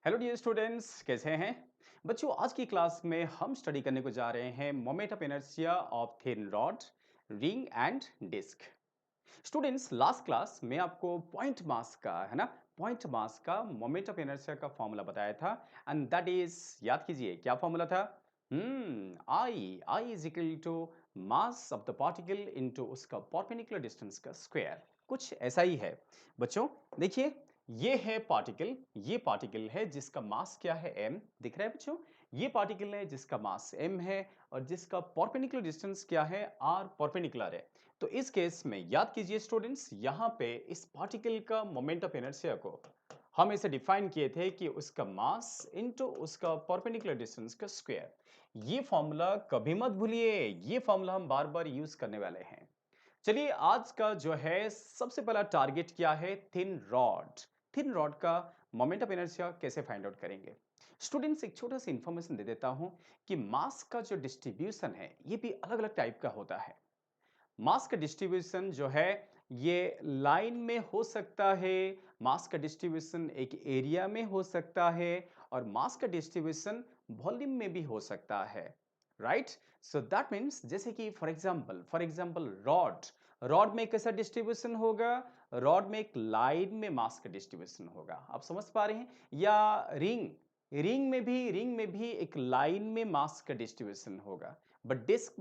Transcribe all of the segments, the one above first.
Hello dear students, कैसे हैं बच्चों। आज की क्लास में हम स्टडी करने को जा रहे हैं moment of inertia of thin rod, ring and disc. Students, last class में आपको पॉइंट मास का है ना, पॉइंट मास का मोमेंट ऑफ इनर्शिया का फॉर्मूला बताया था। एंड दैट इज, याद कीजिए क्या फॉर्मूला था। I is equal to mass of the particle into उसका परपेंडिकुलर डिस्टेंस का स्क्वायर। कुछ ऐसा ही है बच्चों। देखिए, ये पार्टिकल है जिसका मास क्या है, m दिख रहा है बच्चों। ये पार्टिकल है जिसका मास m है और जिसका परपेंडिकुलर डिस्टेंस क्या है, r परपेंडिकुलर है। तो इस केस में याद कीजिए स्टूडेंट्स, यहाँ पे इस पार्टिकल का मोमेंट ऑफ इनर्शिया को हम इसे डिफाइन किए थे कि उसका मास इनटू उसका परपेंडिकुलर डिस्टेंस का स्क्वायर। ये फॉर्मूला कभी मत भूलिए, ये फॉर्मूला हम बार बार यूज करने वाले हैं। चलिए, आज का जो है सबसे पहला टारगेट क्या है, थिन रॉड। थिन रॉड का मोमेंट ऑफ इनर्शिया कैसे फाइंड आउट करेंगे। स्टूडेंट्स, एक छोटा सा इंफॉर्मेशन दे देता हूं कि मास का जो डिस्ट्रीब्यूशन है ये भी अलग अलग टाइप का होता है। मास का डिस्ट्रीब्यूशन जो है ये लाइन में हो सकता है, मास का डिस्ट्रीब्यूशन एक एरिया में हो सकता है और मास का डिस्ट्रीब्यूशन वॉल्यूम में भी हो सकता है। राइट। सो दैट मीन्स जैसे कि फॉर एग्जांपल रॉड, रॉड में कैसा डिस्ट्रीब्यूशन होगा, रॉड में एक लाइन में मास का डिस्ट्रीब्यूशन होगा। आप समझ पा रहे हैं। या रिंग, रिंग में भी एक लाइन में मास का डिस्ट्रीब्यूशन होगा। बट डिस्क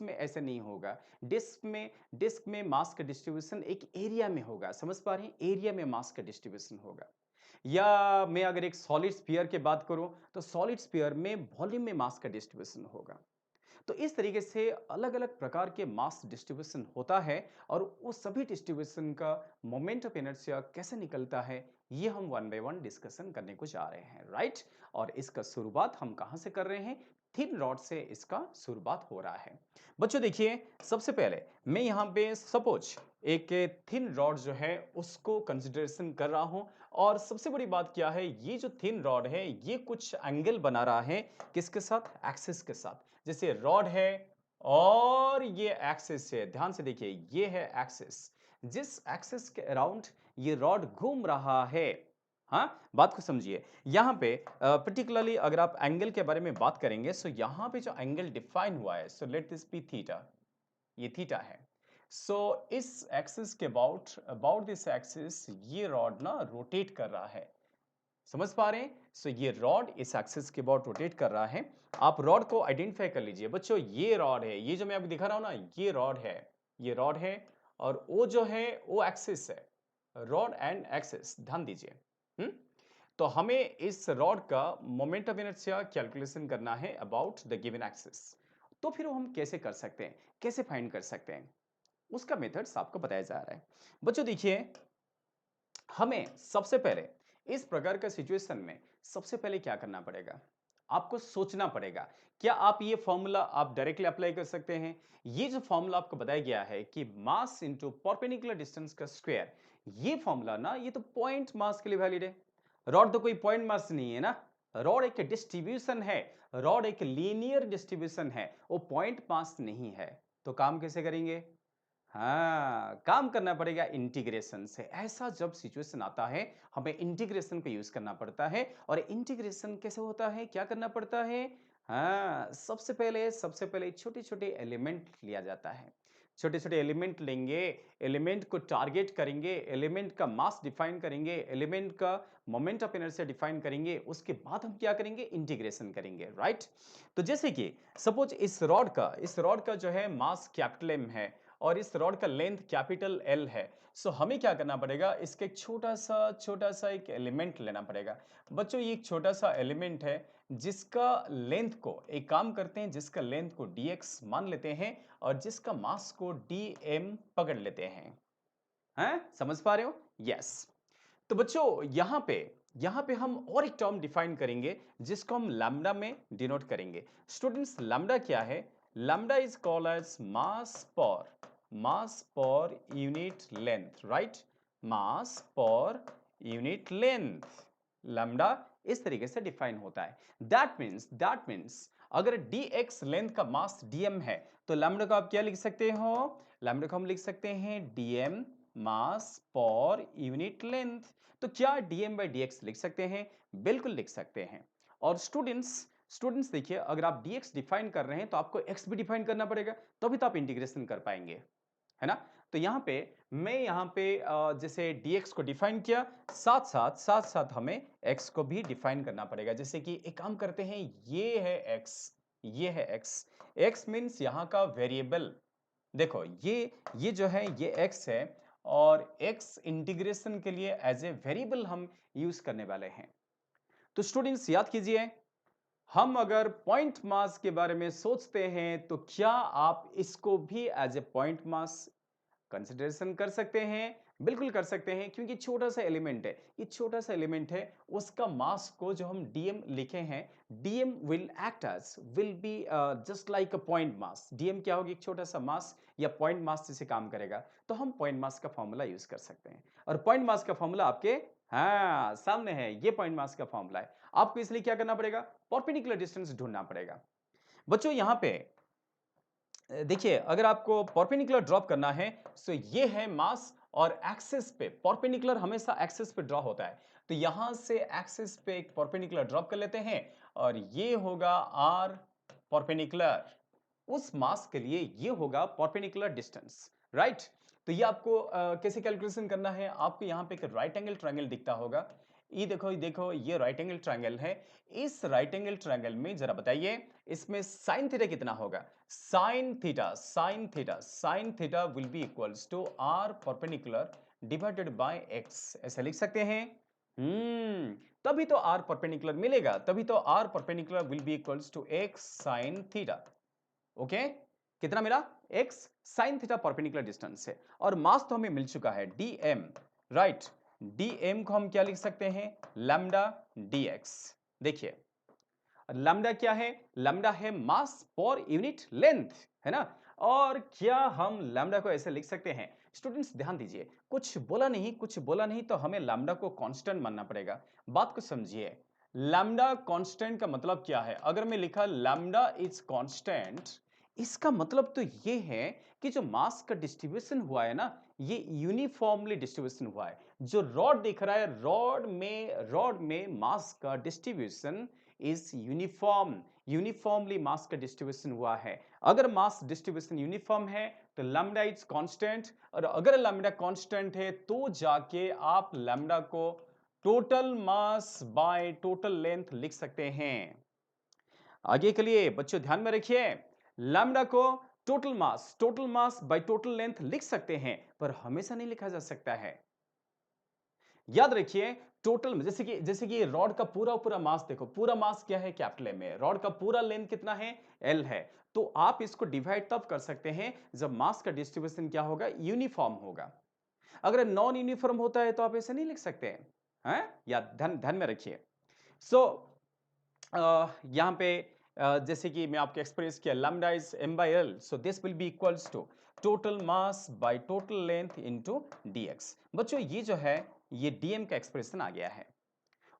में ऐसा नहीं होगा। डिस्क में मास का डिस्ट्रीब्यूशन एक एरिया में होगा। समझ पा रहे हैं, एरिया में मास का डिस्ट्रीब्यूशन होगा। या मैं अगर एक सॉलिड स्फीयर की बात करूं तो सॉलिड स्फीयर में वॉल्यूम में मास का डिस्ट्रीब्यूशन होगा। तो इस तरीके से अलग अलग प्रकार के मास डिस्ट्रीब्यूशन होता है और उस सभी डिस्ट्रीब्यूशन का मोमेंट ऑफ इनर्शिया कैसे निकलता है, ये हम वन बाय वन डिस्कशन करने को जा रहे हैं। राइट। और इसका शुरुआत हम कहां से कर रहे हैं, थिन रॉड से इसका शुरुआत हो रहा है। बच्चों देखिए, सबसे पहले मैं यहां पे सपोज एक थिन रॉड जो है उसको कंसिडरेशन कर रहा हूं। और सबसे बड़ी बात क्या है, ये जो थिन रॉड है ये कुछ एंगल बना रहा है किसके साथ, एक्सिस के साथ। जैसे रॉड है और ये एक्सिस है, ध्यान से देखिए ये है एक्सिस। जिस एक्सिस के अराउंड ये रॉड घूम रहा है, हाँ बात को समझिए। यहां पे पर्टिकुलरली अगर आप एंगल के बारे में बात करेंगे, सो यहां पे जो एंगल डिफाइन हुआ है, so let this be theta, ये थीटा है। सो इस एक्सिस के अबाउट अबाउट दिस एक्सिस ये रॉड ना रोटेट कर रहा है। समझ पा रहे हैं। सो ये रॉड इस एक्सिस के अबाउट रोटेट कर रहा है। आप रॉड को आइडेंटिफाई कर लीजिए बच्चों, ये रॉड है, ये जो मैं आपको दिखा रहा हूं ना, ये रॉड है, ये रॉड है। और वो जो है वो एक्सिस है, रॉड एंड एक्सिस, ध्यान दीजिए। हम्म तो हमें इस रॉड का मोमेंट ऑफ इनर्शिया कैलकुलेशन करना है अबाउट द गिवन एक्सिस। तो फिर वो हम कैसे कर सकते हैं, कैसे फाइंड कर सकते हैं, उसका मेथड्स आपको बताया जा रहा है। बच्चों देखिए, हमें सबसे पहले इस प्रकार का सिचुएशन में सबसे पहले क्या करना पड़ेगा, आपको सोचना पड़ेगा। क्या आप ये फॉर्मूला आप डायरेक्टली अप्लाई कर सकते हैं। ये जो फॉर्मूला आपको बताया गया है कि मास इनटू परपेंडिकुलर डिस्टेंस का स्क्वायर, ये फॉर्मूला ना ये तो पॉइंट मास के लिए वैलिड है। रॉड तो कोई पॉइंट मास नहीं है ना, रॉड एक डिस्ट्रीब्यूशन है, रॉड एक लीनियर डिस्ट्रीब्यूशन है, वो पॉइंट मास नहीं है। तो काम कैसे करेंगे, हाँ काम करना पड़ेगा इंटीग्रेशन से। ऐसा जब सिचुएशन आता है हमें इंटीग्रेशन का यूज करना पड़ता है। और इंटीग्रेशन कैसे होता है, क्या करना पड़ता है, हाँ सबसे पहले छोटे छोटे एलिमेंट लिया जाता है। छोटे छोटे एलिमेंट लेंगे, एलिमेंट को टारगेट करेंगे, एलिमेंट का मास डिफाइन करेंगे, एलिमेंट का मोमेंट ऑफ इनर्शिया डिफाइन करेंगे, उसके बाद हम क्या करेंगे, इंटीग्रेशन करेंगे। राइट। तो जैसे कि सपोज इस रॉड का जो है मास कैपिटल एम है और इस रॉड का लेंथ कैपिटल एल है। सो हमें क्या करना पड़ेगा, इसके एक छोटा सा एक एलिमेंट लेना पड़ेगा। बच्चों ये एक छोटा सा एलिमेंट है जिसका लेंथ को, एक काम करते हैं, जिसका लेंथ को dx मान लेते हैं और जिसका मास को dm पकड़ लेते हैं समझ पा रहे हो, यस। तो बच्चों यहां पे हम और एक टर्म डिफाइन करेंगे जिसको हम लैम्डा में डिनोट करेंगे। स्टूडेंट्स, लैम्डा क्या है, lambda is called as mass per unit length. Right, mass per unit length, lambda इस तरीके से डिफाइन होता है। दैट मीन्स अगर dx लेंथ का मास dm है तो लैम्डा को आप क्या लिख सकते हो, लैम्डा को हम लिख सकते हैं dm मास पर यूनिट लेंथ। तो क्या dm by dx लिख सकते हैं? बिल्कुल लिख सकते हैं। और स्टूडेंट्स स्टूडेंट्स देखिए, अगर आप dx डिफाइन कर रहे हैं तो आपको x भी डिफाइन करना पड़ेगा, तभी तो आप इंटीग्रेशन कर पाएंगे, है ना? तो यहाँ पे मैं यहाँ पे जैसे dx को डिफाइन किया, साथ साथ हमें x को भी डिफाइन करना पड़ेगा। जैसे कि एक काम करते हैं, ये है x, ये है x। x मीन्स यहाँ का वेरिएबल। देखो ये जो है ये x है, और x इंटीग्रेशन के लिए एज ए वेरिएबल हम यूज करने वाले हैं। तो स्टूडेंट्स याद कीजिए, हम अगर पॉइंट मास के बारे में सोचते हैं तो क्या आप इसको भी as a point mass consideration कर सकते हैं? बिल्कुल कर सकते हैं, क्योंकि छोटा सा एलिमेंट है, ये छोटा सा एलिमेंट है, उसका मास को जो हम dm लिखे हैं, dm will act as will be just like a point mass. dm क्या होगी? एक छोटा सा मास या पॉइंट मास जैसे काम करेगा। तो हम पॉइंट मास का फॉर्मूला यूज कर सकते हैं, और पॉइंट मास का फॉर्मूला आपके हाँ सामने है, ये पॉइंट मास का फॉर्मूला है। आपको इसलिए क्या करना पड़ेगा? परपेंडिकुलर डिस्टेंस ढूंढना पड़ेगा। बच्चों यहाँ पे देखिए, अगर आपको परपेंडिकुलर ड्रॉप करना है, सो ये है मास, और एक्सिस पे परपेंडिकुलर हमेशा एक्सिस पे ड्रॉ होता है। तो यहां से एक्सिस पे एक परपेंडिकुलर ड्रॉप कर लेते हैं, और ये होगा आर परपेंडिकुलर। उस मास के लिए ये होगा परपेंडिकुलर डिस्टेंस, राइट? तो ये आपको कैसे कैलकुलेशन करना है? आपको यहाँ पे एक राइट एंगल ट्रायंगल दिखता होगा। ये देखो ये राइट एंगल ट्रायंगल है। इस राइट एंगल ट्रायंगल में जरा बताइए, इसमें साइन थीटा कितना होगा? Sine theta will be equals to R perpendicular divided by X. ऐसे लिख सकते हैं। तभी तो आर परपेंडिकुलर मिलेगा, तभी तो R perpendicular will be equals to X sine theta. Okay, कितना मिला? x sin theta perpendicular distance है, और मास तो हमें मिल चुका है dm, राइट? dm को हम क्या लिख सकते हैं? Lambda dx। देखिए, लैम्डा क्या है? लैम्डा है मास पर यूनिट लेंथ, है ना? और क्या हम लैम्डा को ऐसे लिख सकते हैं? स्टूडेंट्स ध्यान दीजिए, कुछ बोला नहीं तो हमें लैम्डा को कांस्टेंट मानना पड़ेगा। बात को समझिए, लैम्डा कांस्टेंट का मतलब क्या है? अगर मैं लिखा लैम्डा इज कांस्टेंट, इसका मतलब तो ये है कि जो मास का डिस्ट्रीब्यूशन हुआ है ना, ये यूनिफॉर्मली डिस्ट्रीब्यूशन हुआ है। जो रॉड दिख रहा है, रॉड में मास का डिस्ट्रीब्यूशन इज यूनिफॉर्मली मास का डिस्ट्रीब्यूशन हुआ है। अगर मास डिस्ट्रीब्यूशन यूनिफॉर्म है तो लैम्डा इज कांस्टेंट, और अगर लैम्डा कांस्टेंट है तो जाके आप लैम्डा को total mass by total length लिख सकते हैं। आगे के लिए बच्चों ध्यान में रखिए, लैम्डा को total mass by total length लिख सकते हैं, पर हमेशा नहीं लिखा जा सकता है। याद रखिए, टोटल जैसे कि रॉड का पूरा मास देखो, पूरा मास क्या है? कैपिटल M में। रॉड का पूरा लेंथ कितना है? L है। तो आप इसको डिवाइड तब कर सकते हैं जब मास का डिस्ट्रीब्यूशन क्या होगा? यूनिफॉर्म होगा। अगर नॉन यूनिफॉर्म होता है तो आप ऐसे नहीं लिख सकते हैं? या ध्यान ध्यान में रखिए। सो यहाँ पे जैसे कि मैं आपको एक्सप्रेस किया, lambda is m by l, so this will be equals to total mass by total length into dx। बच्चों ये जो है, ये dm का एक्सप्रेशन आ गया है।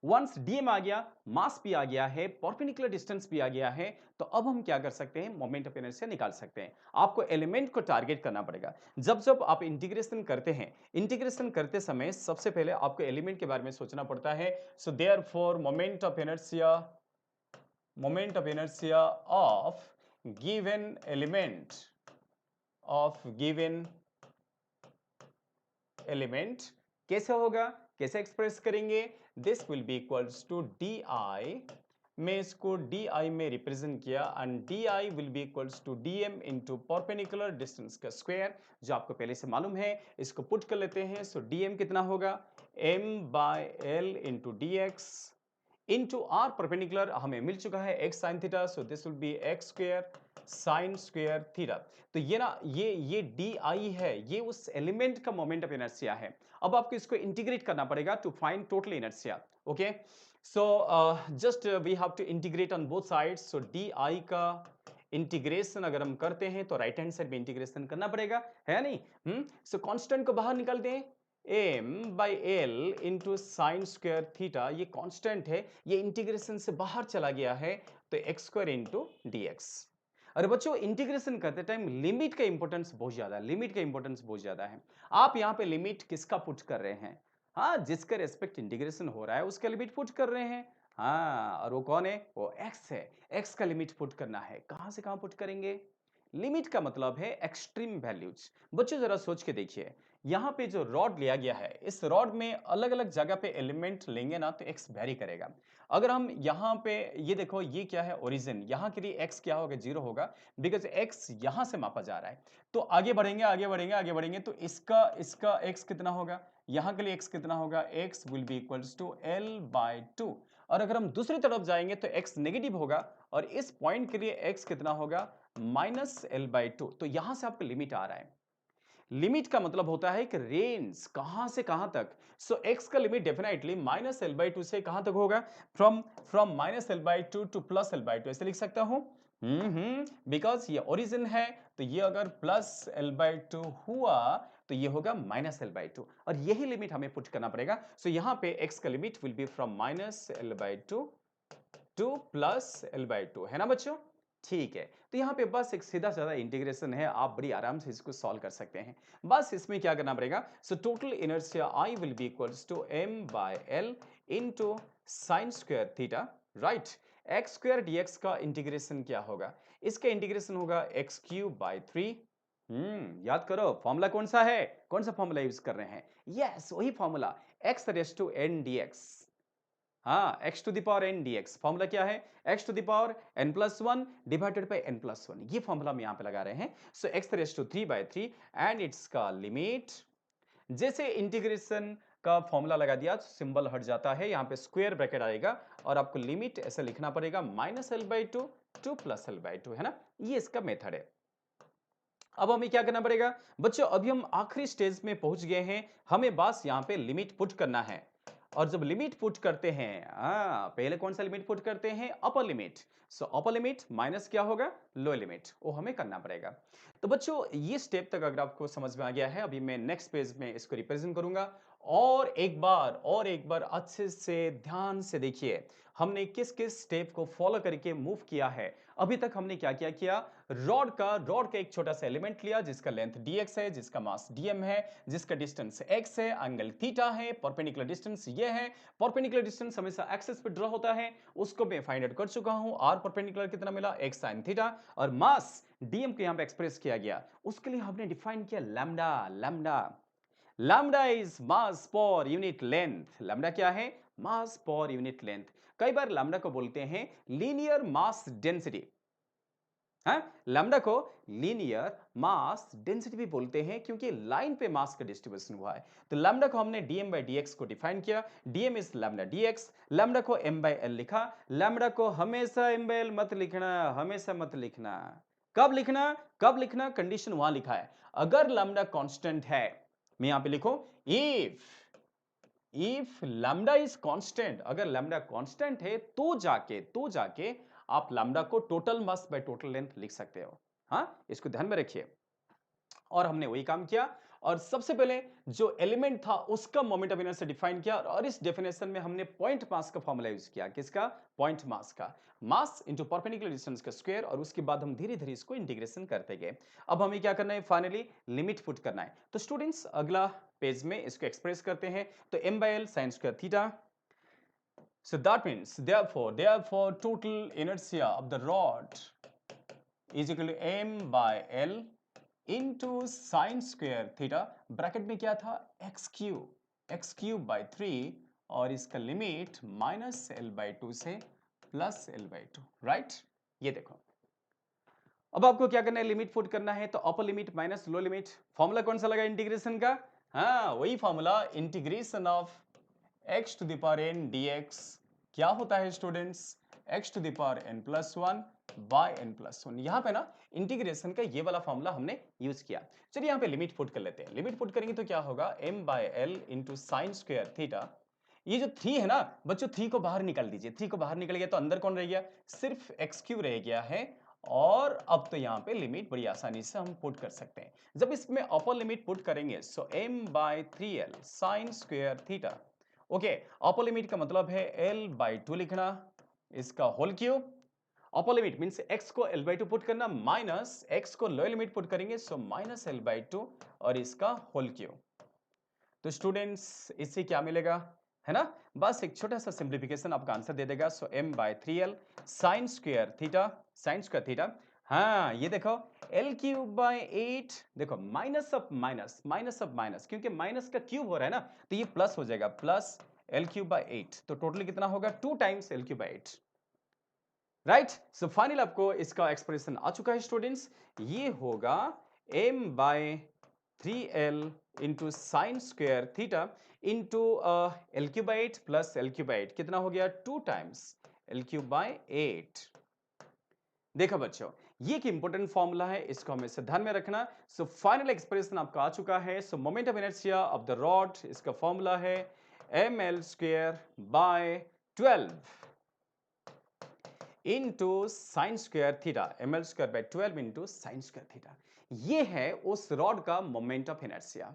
वंस dm आ गया, मास भी आ गया है, परपेंडिकुलर डिस्टेंस भी आ गया है, तो अब हम क्या कर सकते हैं? मोमेंट ऑफ इनर्शिया निकाल सकते हैं। आपको एलिमेंट को टारगेट करना पड़ेगा। जब जब आप इंटीग्रेशन करते हैं, इंटीग्रेशन करते समय सबसे पहले आपको एलिमेंट के बारे में सोचना पड़ता है। So therefore moment of inertia of given element कैसे होगा? कैसे एक्सप्रेस करेंगे? This will be equals to D. मैं इसको डी में रिप्रेजेंट किया, and D will be equals to dm into perpendicular distance का स्क्वायर, जो आपको पहले से मालूम है। इसको पुट कर लेते हैं। सो dm कितना होगा? m by l into dx into R perpendicular हमें मिल चुका है x sine theta, so this will be x square sine square theta. तो ये ना, ये डी आई है, ये उस एलिमेंट का मोमेंट ऑफ इनर्शिया है। अब आपको इसको इंटीग्रेट करना पड़ेगा to find total inertia. Okay, so just we have to integrate on both sides. So D I का इंटीग्रेशन अगर हम करते हैं तो राइट हैंड साइड में इंटीग्रेशन करना पड़ेगा, है नहीं? सो कांस्टेंट को बाहर निकाल दें, m by L into sine square theta, ये कांस्टेंट है, ये इंटीग्रेशन से बाहर चला गया है, तो x square into D x. अरे बच्चों, इंटीग्रेशन करते टाइम लिमिट का इंपॉर्टेंस बहुत ज्यादा है, लिमिट का इंपॉर्टेंस बहुत ज्यादा है। आप यहाँ पे लिमिट किसका पुट कर रहे हैं? हाँ, जिसका रेस्पेक्ट इंटीग्रेशन हो रहा है उसका लिमिट पुट कर रहे हैं। हाँ, और वो कौन है? वो एक्स है। एक्स का लिमिट पुट करना है। कहां से कहां पुट करेंगे? लिमिट का मतलब है एक्सट्रीम वैल्यूज। बच्चों जरा सोच के देखिए, यहाँ पे जो रॉड लिया गया है, इस रॉड में अलग अलग जगह पे एलिमेंट लेंगे ना तो एक्स वेरी करेगा। अगर हम यहाँ पे ये देखो, ये क्या है? ओरिजिन। यहाँ के लिए एक्स क्या होगा? जीरो होगा, बिकॉज एक्स यहाँ से मापा जा रहा है। तो आगे बढ़ेंगे आगे बढ़ेंगे आगे बढ़ेंगे तो इसका इसका एक्स कितना होगा? यहाँ के लिए एक्स कितना होगा? X will be equals to L by two. और अगर हम दूसरी तरफ जाएंगे तो एक्स नेगेटिव होगा, और इस पॉइंट के लिए एक्स कितना होगा? Minus L by to. तो यहां से आपका लिमिट आ रहा है। लिमिट का मतलब होता है कि रेंज कहां से कहां तक। सो एक्स का limit definitely minus L by two से कहां तक होगा? From from minus L by to two plus L by to, ऐसे लिख सकता हूं। बिकॉज ये ओरिजिन है, तो ये अगर प्लस एल बाई टू हुआ तो ये होगा माइनस एल बाई टू, और यही लिमिट हमें पुट करना पड़ेगा। सो यहां पे एक्स का limit will be from minus L by to two plus L by to, है ना बच्चों? ठीक है, तो यहाँ पे बस एक सीधा साधा इंटीग्रेशन है, आप बड़ी आराम से इसको सॉल्व कर सकते हैं। बस इसमें क्या करना पड़ेगा? So total inertia I will be equals to M by L into sine square theta, right? X square DX का इंटीग्रेशन क्या होगा? इसका इंटीग्रेशन होगा एक्स क्यूब बाय थ्री। याद करो फॉर्मूला कौन सा है? कौन सा फॉर्मूला यूज कर रहे हैं? यस, वही formula, X raise to N DX. हाँ, x to the power n dx। Formula क्या है? x to the power n plus one divided by n plus one. ये फॉर्मूला हम यहाँ पे लगा रहे हैं। So x raise to three by three and its का लिमिट। जैसे इंटीग्रेशन का फॉर्मूला लगा दिया तो सिंबल हट जाता है, यहाँ पे स्क्वायर ब्रैकेट आएगा और आपको लिमिट ऐसे लिखना पड़ेगा minus L by to two plus L by to, है ना? ये इसका मेथड है। अब हमें क्या करना पड़ेगा बच्चों? अभी हम आखिरी स्टेज में पहुंच गए हैं, हमें बस यहाँ पे लिमिट पुट करना है। और जब लिमिट पुट करते हैं, पहले कौन सा लिमिट पुट करते हैं? Upper limit. So upper limit minus क्या होगा? लोअर लिमिट, वो हमें करना पड़ेगा। तो बच्चों ये स्टेप तक अगर आपको समझ में आ गया है, अभी मैं नेक्स्ट पेज में इसको रिप्रेजेंट करूंगा। और एक बार अच्छे से ध्यान से देखिए, हमने किस किस स्टेप को फॉलो करके मूव किया है। अभी तक हमने क्या क्या किया? रॉड का एक छोटा सा एलिमेंट लिया जिसका लेंथ dx है, जिसका मास dm है, जिसका डिस्टेंस x है, एंगल थीटा है, परपेंडिकुलर डिस्टेंस ये है। परपेंडिकुलर डिस्टेंस हमेशा एक्सिस पे ड्रॉ होता है, उसको मैं फाइंड आउट कर चुका हूं। r परपेंडिकुलर कितना मिला? x sin theta. और मास dm को यहां पे एक्सप्रेस किया गया, उसके लिए हमने डिफाइन किया lambda. Lambda lambda is mass per unit length. Lambda क्या है? मास पर यूनिट लेंथ। कई बार लैम्डा को बोलते हैं लीनियर मास डेंसिटी। हाँ, लैम्डा को लीनियर मास डेंसिटी भी बोलते हैं क्योंकि लाइन पे मास का डिस्ट्रीब्यूशन हुआ है। तो लैम्डा को हमने dm by dx को डिफाइन किया। dm is lambda dx। Lambda को m by l लिखा। लैम्डा को हमेशा m by l मत लिखना, हमेशा मत लिखना। कब लिखना? कब लिखना? कंडीशन वहां लिखा है, अगर लैम्डा कांस्टेंट है। मैं यहां पे लिखूं इफ लैम्डा इज कांस्टेंट। अगर लैम्डा कांस्टेंट है तो जाके आप लैम्डा को total mass by total length लिख सकते हो। हाँ, इसको ध्यान में रखिए। और हमने वही काम किया, और सबसे पहले जो एलिमेंट था उसका मोमेंट ऑफ इनर्शिया डिफाइन किया, और इस डेफिनेशन में हमने पॉइंट मास का फॉर्मूला यूज किया। किसका? पॉइंट मास का। मास इनटू परपेंडिकुलर डिस्टेंस का स्क्वायर, और उसके बाद हम धीरे धीरे इसको इंटीग्रेशन करते गए। अब हमें क्या करना है? फाइनली लिमिट पुट करना है। तो स्टूडेंट्स अगला पेज में इसको एक्सप्रेस करते हैं। तो m by l sin square theta. So that means therefore total inertia of the rod is equal to m by l into sin square theta। Bracket में क्या था? x क्यूब by 3, और इसका limit minus L by two से plus L by two, right? ये देखो, अब आपको क्या करना है? लिमिट पुट करना है। तो upper limit minus low limit. Formula कौन सा लगा इंटीग्रेशन का? हाँ, वही formula, integration of x to the power n dx। क्या होता है students? x to the power n plus one by n plus one. यहाँ पे ना इंटीग्रेशन का ये वाला फॉर्मूला हमने यूज किया। चलिए यहाँ पे लिमिट पुट कर लेते हैं। लिमिट पुट करेंगे तो क्या होगा? m by l into sine square theta. ये जो 3 है ना बच्चों, 3 को बाहर निकाल दीजिए। 3 को बाहर निकल गया तो अंदर कौन रह गया? सिर्फ एक्स क्यूब रह गया है। और अब तो यहाँ पे लिमिट बड़ी आसानी से हम पुट कर सकते हैं। जब इसमें अपर लिमिट पुट करेंगे so m by three L sine square theta. Okay, upper limit का मतलब है l बाई टू लिखना, इसका whole cube. Upper limit means x को l/2 पुट करना माइनस x को लोअर लिमिट पुट करेंगे सो माइनस l/2 और इसका होल क्यूब। तो स्टूडेंट्स इससे क्या मिलेगा, है ना? बस एक छोटा सा सिंप्लीफिकेशन आपका आंसर दे देगा। सो m/3l sign square theta, sine square theta. हाँ, ये देखो l³/8 देखो minus of minus, minus of minus क्योंकि माइनस का क्यूब हो रहा है ना तो ये प्लस हो जाएगा, प्लस l³/8 तो टोटल कितना होगा 2 times l³/8, right? So final आपको इसका एक्सप्रेशन आ चुका है स्टूडेंट्स, ये होगा m/3l into sine square theta into l³/8 plus l³/8 कितना हो गया 2 टाइम्स l³/8। देखो बच्चों, ये एक इंपॉर्टेंट फॉर्मूला है, इसको हमेशा ध्यान में रखना। सो फाइनल एक्सप्रेशन आपका आ चुका है। सो moment of inertia of the rod, इसका फॉर्मूला है ml² into sine square theta, ml² into sine square theta. ये है उस रॉड का मोमेंट ऑफ इनर्शिया।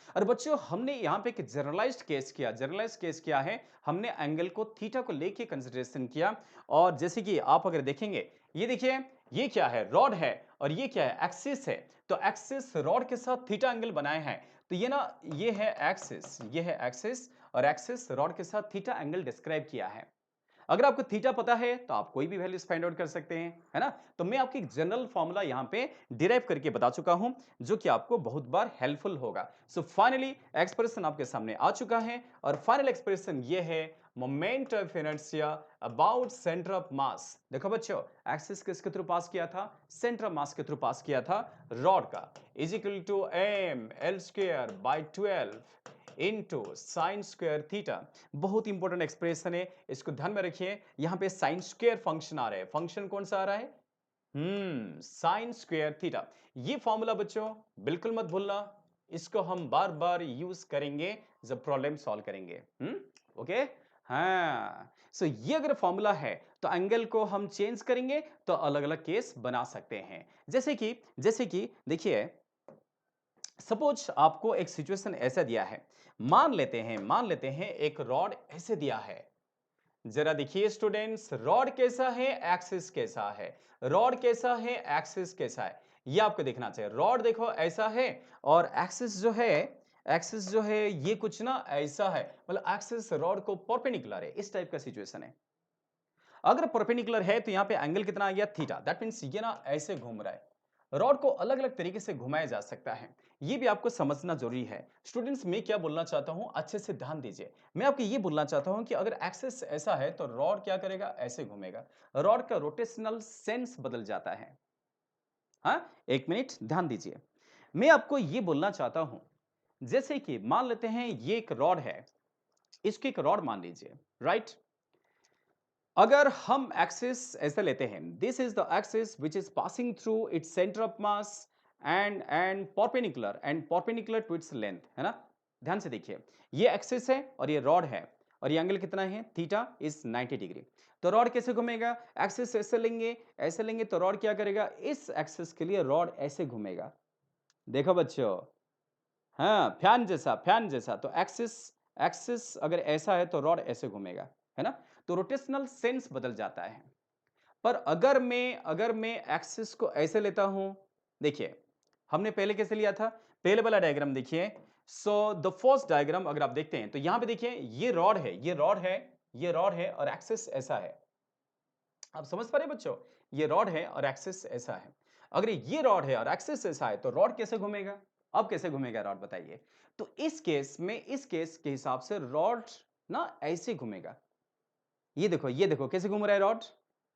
और बच्चों हमने यहाँ पे एक जनरलाइज्ड केस किया, जनरलाइज्ड केस किया है, हमने एंगल को थीटा को लेके कंसीडरेशन किया। और जैसे कि आप अगर देखेंगे, ये देखिए ये क्या है, रॉड है और ये क्या है, एक्सिस है। तो एक्सिस रॉड के साथ थीटा एंगल बनाए हैं, तो ये ना ये है एक्सिस, ये है एक्सिस और एक्सिस रॉड के साथ थीटा एंगल डिस्क्राइब किया है। अगर आपको थीटा पता है तो आप कोई भी वैल्यूज फाइंड आउट कर सकते हैं, है ना? तो मैं आपकी एक जनरल फॉर्मूला यहां पे डिराइव करके बता चुका हूं जो कि आपको बहुत बार हेल्पफुल होगा। सो फाइनली एक्सप्रेशन आपके सामने आ चुका है और फाइनल एक्सप्रेशन ये है moment of inertia about centre of मास। देखो बच्चों, एक्सिस किसके थ्रू पास किया था, सेंटर ऑफ मास के थ्रू पास किया था रॉड का, is equal to ml²/12 into sine square theta. बहुत इंपॉर्टेंट एक्सप्रेशन है, इसको ध्यान में रखिए। यहां पे साइन स्क्वायर फंक्शन आ रहा है, फंक्शन कौन सा आ रहा है, साइन स्क्वायर थीटा। ये फॉर्मूला बच्चों बिल्कुल मत भूलना, इसको हम बार बार यूज करेंगे जब प्रॉब्लम सॉल्व करेंगे। ओके, हाँ। सो ये अगर फॉर्मूला है तो एंगल को हम चेंज करेंगे तो अलग अलग केस बना सकते हैं। जैसे कि देखिए, सपोज आपको एक सिचुएशन ऐसा दिया है, मान लेते हैं एक रॉड ऐसे दिया है। जरा देखिए स्टूडेंट्स, रॉड कैसा है, एक्सिस कैसा है, रॉड कैसा है, एक्सिस कैसा है, ये आपको देखना चाहिए। रॉड देखो ऐसा है और एक्सिस जो है ये कुछ ना ऐसा है, मतलब एक्सिस रॉड को परपेंडिकुलर है, इस टाइप का सिचुएशन है। अगर परपेंडिकुलर है तो यहाँ पे एंगल कितना आ गया, थीटा। दैट मींस ये ना ऐसे घूम रहा है। रॉड को अलग अलग तरीके से घुमाया जा सकता है, ये भी आपको समझना जरूरी है। स्टूडेंट्स मैं क्या बोलना चाहता हूं, अच्छे से ध्यान दीजिए। मैं आपको ये बोलना चाहता हूं कि अगर एक्सिस ऐसा है तो रॉड क्या करेगा, ऐसे घूमेगा। रॉड का रोटेशनल सेंस बदल जाता है। हाँ, एक मिनट ध्यान दीजिए। मैं आपको ये बोलना चाहता हूं, जैसे कि मान लेते हैं ये एक रॉड है, इसकी एक रॉड मान लीजिए, राइट? अगर हम एक्सिस ऐसे लेते हैं, this is the axis which is passing through its centre of mass and perpendicular to its length, है ना? ध्यान से देखिए, ये एक्सिस है और ये रॉड है और ये एंगल कितना है, थीटा इज 90 डिग्री। तो रॉड कैसे घूमेगा, एक्सिस ऐसे लेंगे तो रॉड क्या करेगा, इस एक्सिस के लिए रॉड ऐसे घूमेगा। देखो बच्चों, हाँ, फैन जैसा तो एक्सिस एक्सिस अगर ऐसा है तो रॉड ऐसे घूमेगा, है ना? तो रोटेशनल सेंस बदल जाता है। पर अगर मैं एक्सिस को ऐसे लेता हूं, देखिए हमने पहले कैसे लिया था, पहले वाला डायग्राम देखिए। सो द फर्स्ट डायग्राम अगर आप देखते हैं तो यहां पे देखिए ये रॉड है, ये रॉड है और एक्सिस ऐसा है। आप समझ पा रहे हैं बच्चों, ये रॉड है और एक्सिस ऐसा है। अगर ये रॉड है और एक्सिस ऐसा है तो रॉड कैसे घूमेगा, अब कैसे घूमेगा रॉड बताइए? तो इस केस के हिसाब से रॉड ना ऐसे घूमेगा। ये देखो कैसे घूम रहा है रॉड।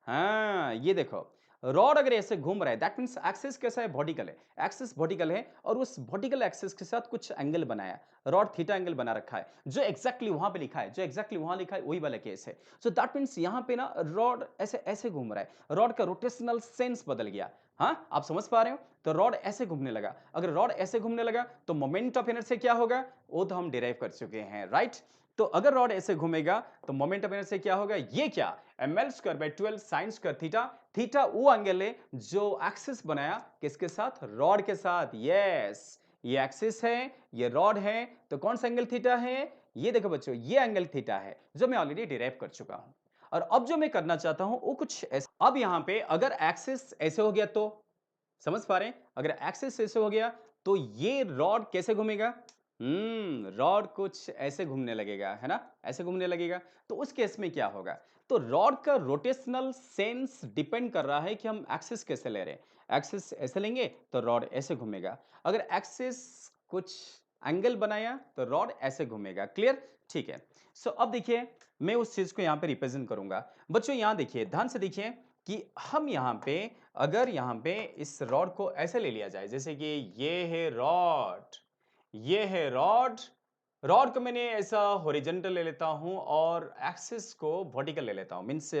हाँ, ये देखो रॉड अगर ऐसे घूम रहा है दैट मींस एक्सिस कैसा है, वर्टिकल है। एक्सिस वर्टिकल है और उस वर्टिकल एक्सिस के साथ कुछ एंगल बनाया, रॉड थीटा एंगल बना रखा है, जो एग्जैक्टली वहां पे लिखा है, जो एग्जैक्टली वहां लिखा है वही वाला केस है। सो दैट मींस यहां पे ना रॉड ऐसे ऐसे घूम रहा है, रॉड का रोटेशनल सेंस बदल गया। हाँ, आप समझ पा रहे हो? तो रॉड ऐसे घूमने लगा। अगर रॉड ऐसे घूमने लगा तो मोमेंट ऑफ इनर्शिया क्या होगा, वो तो हम डिराइव कर चुके हैं, राइट? तो अगर रॉड ऐसे घूमेगा तो मोमेंट ऑफ इनर्शिया क्या होगा, ये क्या, ml²/12 sign square theta. Theta वो एंगल है जो एक्सिस बनाया किसके साथ, रॉड के साथ। यस, ये एक्सिस है, ये रॉड है, तो कौन सा एंगल थीटा है, ये देखो बच्चों ये एंगल थीटा है जो मैं ऑलरेडी डिराइव कर चुका हूं। और अब जो मैं करना चाहता हूं वो कुछ ऐसा। अब यहां पे अगर एक्सिस ऐसे हो गया तो समझ पा रहे हैं? अगर एक्सिस ऐसे हो गया तो ये रॉड कैसे घूमेगा? रॉड कुछ ऐसे घूमने लगेगा, है ना? ऐसे घूमने लगेगा। तो उस केस में क्या होगा? तो रॉड का रोटेशनल सेंस डिपेंड कर रहा है कि हम एक्सिस कैसे ले रहे हैं। एक्सिस ऐसे लेंगे तो रॉड ऐसे घूमेगा। अगर एक्सिस कुछ एंगल बनाया तो रॉड ऐसे घूमेगा। क्लियर? ठीक है। सो अब देखिए मैं उस चीज को यहां पे रिप्रेजेंट करूंगा। बच्चों यहां देखिए, ध्यान से देखिए कि हम यहां पे अगर यहां पे इस रॉड को ऐसे ले लिया जाए, जैसे कि ये है रॉड, ये है रॉड। रॉड को मैंने ऐसा हॉरिजॉन्टल ले लेता हूं और एक्सिस को वर्टिकल ले लेता हूं। मींस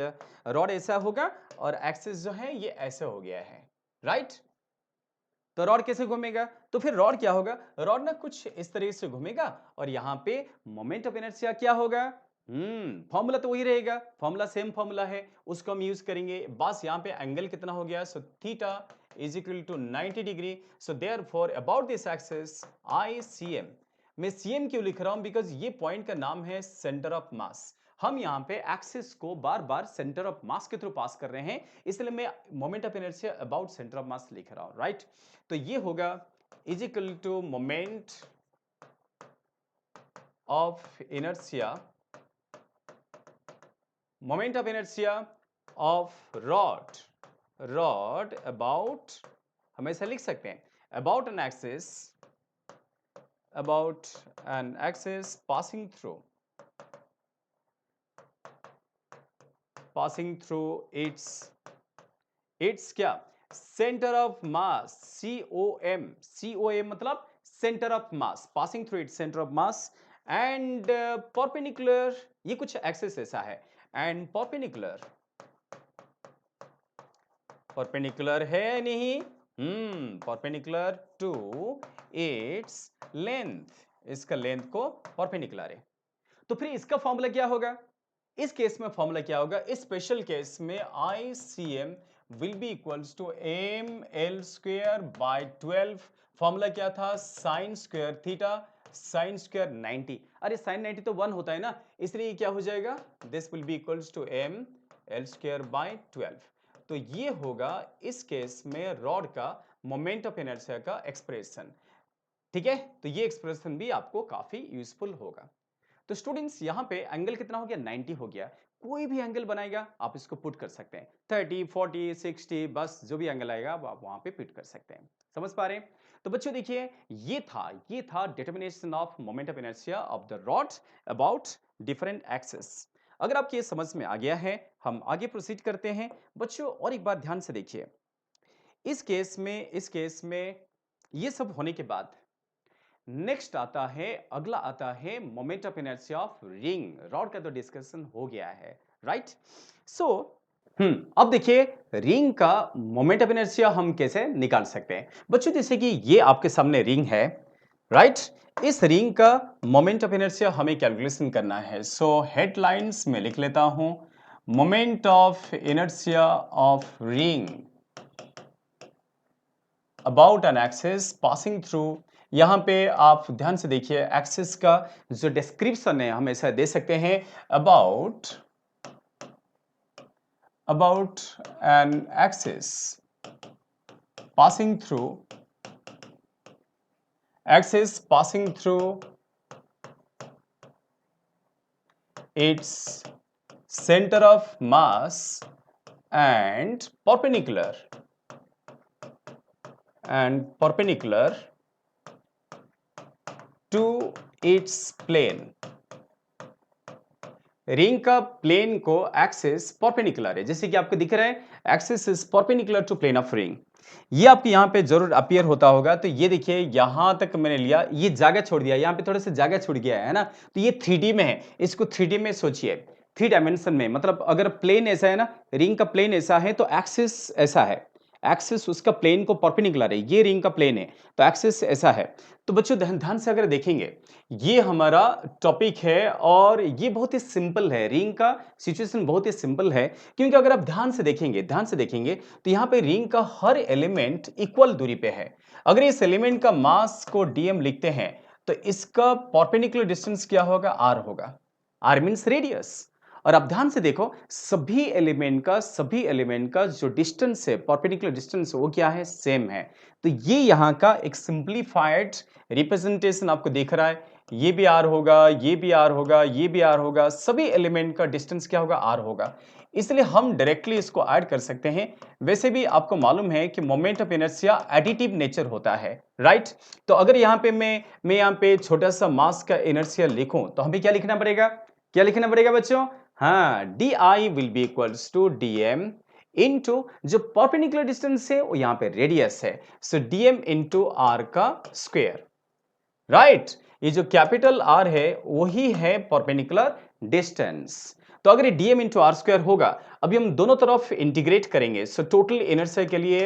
रॉड ऐसा होगा और एक्सिस जो है ये ऐसे हो गया है, राइट? तो रॉड कैसे घूमेगा? तो फिर रॉड क्या होगा? रॉड ना कुछ इस तरीके से घूमेगा और यहां पे मोमेंट ऑफ इनर्शिया क्या होगा? फॉर्मूला तो वही रहेगा, फॉर्मूला सेम फॉर्मूला है, उसको हम यूज करेंगे। बस यहां पे एंगल कितना हो गया? So theta is equal to 90 degree. So therefore about this axis I C M. मैं सीएम क्यों लिख रहा हूं? बिकॉज ये पॉइंट का नाम है सेंटर ऑफ मास। हम यहां पे एक्सिस को बार बार सेंटर ऑफ मास के थ्रू पास कर रहे हैं, इसलिए मैं moment of inertia about centre of mass लिख रहा हूं, राइट? तो ये होगा is equal to moment of inertia, moment of inertia of rod, rod about, हम ऐसा लिख सकते हैं, about an axis, about an axis passing through its क्या? Centre of mass, COM, COM मतलब centre of mass, passing through its centre of mass and perpendicular, ये कुछ axis ऐसा है, एंड परपेंडिकुलर, परपेंडिकुलर है नहीं? परपेंडिकुलर टू इट्स लेंथ, इसका length को परपेंडिकुलर है। तो फिर इसका फॉर्मूला क्या होगा? इस केस में फॉर्मूला क्या होगा? इस स्पेशल केस में ICM will be equals to ML square by 12। Formula क्या था? Sine square theta, sine square 90। अरे साइन 90 तो 1 होता है ना, इसलिए क्या हो जाएगा? This will be equals to ML square by 12। तो ये होगा इस केस में रॉड का मोमेंट ऑफ इनर्शिया का एक्सप्रेशन। ठीक है, तो ये एक्सप्रेशन भी आपको काफी यूजफुल होगा। तो स्टूडेंट्स यहां पे एंगल कितना हो गया? 90 हो गया। कोई भी एंगल बनाएगा आप इसको पुट कर सकते हैं, 30, 40, 60, बस जो भी एंगल आएगा आप वहां पे पुट कर सकते हैं। समझ पा रहे हैं? तो बच्चों देखिए ये था determination of moment of inertia of the rod about different axis. अगर आपके समझ में आ गया है, हम आगे प्रोसीड करते हैं। बच्चों और एक बात ध्यान से देखिए, इस केस में ये सब होने के बाद नेक्स्ट आता है, अगला आता है moment of inertia of ring. Rod का तो डिस्कशन हो गया है, राइट? सो अब देखिए रिंग का मोमेंट ऑफ इनर्शिया हम कैसे निकाल सकते हैं। बच्चों जैसे कि ये आपके सामने रिंग है, राइट? इस रिंग का मोमेंट ऑफ इनर्शिया हमें कैलकुलेशन करना है। सो हेडलाइंस में लिख लेता हूं, moment of inertia of ring about an axis passing through. यहां पे आप ध्यान से देखिए, एक्सिस का जो डिस्क्रिप्शन है हम ऐसा दे सकते हैं, about an axis passing through its centre of mass and perpendicular to its plane। Ring का प्लेन को एक्सिस परपेंडिकुलर है, जैसे कि आपको दिख रहा है axis is perpendicular to plane of ring. ये आपके यहां पे जरूर अपीयर होता होगा। तो ये देखिए यहां तक मैंने लिया, ये जगह छोड़ दिया, यहां पे थोड़ा सा जगह छूट गया है ना। तो ये 3D में है, इसको 3D में सोचिए, 3 डायमेंशन में। मतलब अगर प्लेन ऐसा है ना, रिंग का प्लेन ऐसा है तो एक्सिस ऐसा है, एक्सिस उसका प्लेन को परपेंडिकुलर है, ये रिंग का प्लेन है तो एक्सिस ऐसा है। तो बच्चों ध्यान ध्यान से अगर देखेंगे, ये हमारा टॉपिक है और ये बहुत ही सिंपल है, रिंग का सिचुएशन बहुत ही सिंपल है। क्योंकि अगर आप ध्यान से देखेंगे तो यहाँ पे रिंग का हर एलिमेंट इक्वल दूरी पे है। अगर इस एलिमेंट का मास को dm लिखते हैं तो इसका परपेंडिकुलर डिस्टेंस क्या होगा? r होगा। r means radius. और आप ध्यान से देखो सभी एलिमेंट का जो डिस्टेंस है, परपेंडिकुलर डिस्टेंस वो क्या है, सेम है। तो ये यहाँ का एक सिंप्लीफाइड रिप्रेजेंटेशन आपको दिख रहा है। ये भी आर होगा, ये भी आर होगा, ये भी आर होगा, सभी एलिमेंट का डिस्टेंस क्या होगा, आर होगा। इसलिए हम डायरेक्टली इसको ऐड कर सकते हैं। वैसे भी आपको मालूम है कि moment of inertia additive nature होता है, राइट। तो अगर यहाँ पे मैं यहाँ पे छोटा सा मास का इनर्शिया लिखूं तो हमें क्या लिखना पड़ेगा, क्या लिखना पड़ेगा बच्चों, हाँ, D I will be equals to D M into जो परपेंडिकुलर डिस्टेंस है वो यहाँ पे रेडियस है, so D M into R का स्क्वायर, राइट। ये जो कैपिटल आर है वही है परपेंडिकुलर डिस्टेंस। तो अगर ये डीएम इंटू आर स्क्वायर होगा, अभी हम दोनों तरफ इंटीग्रेट करेंगे। सो टोटल इनर्शिया के लिए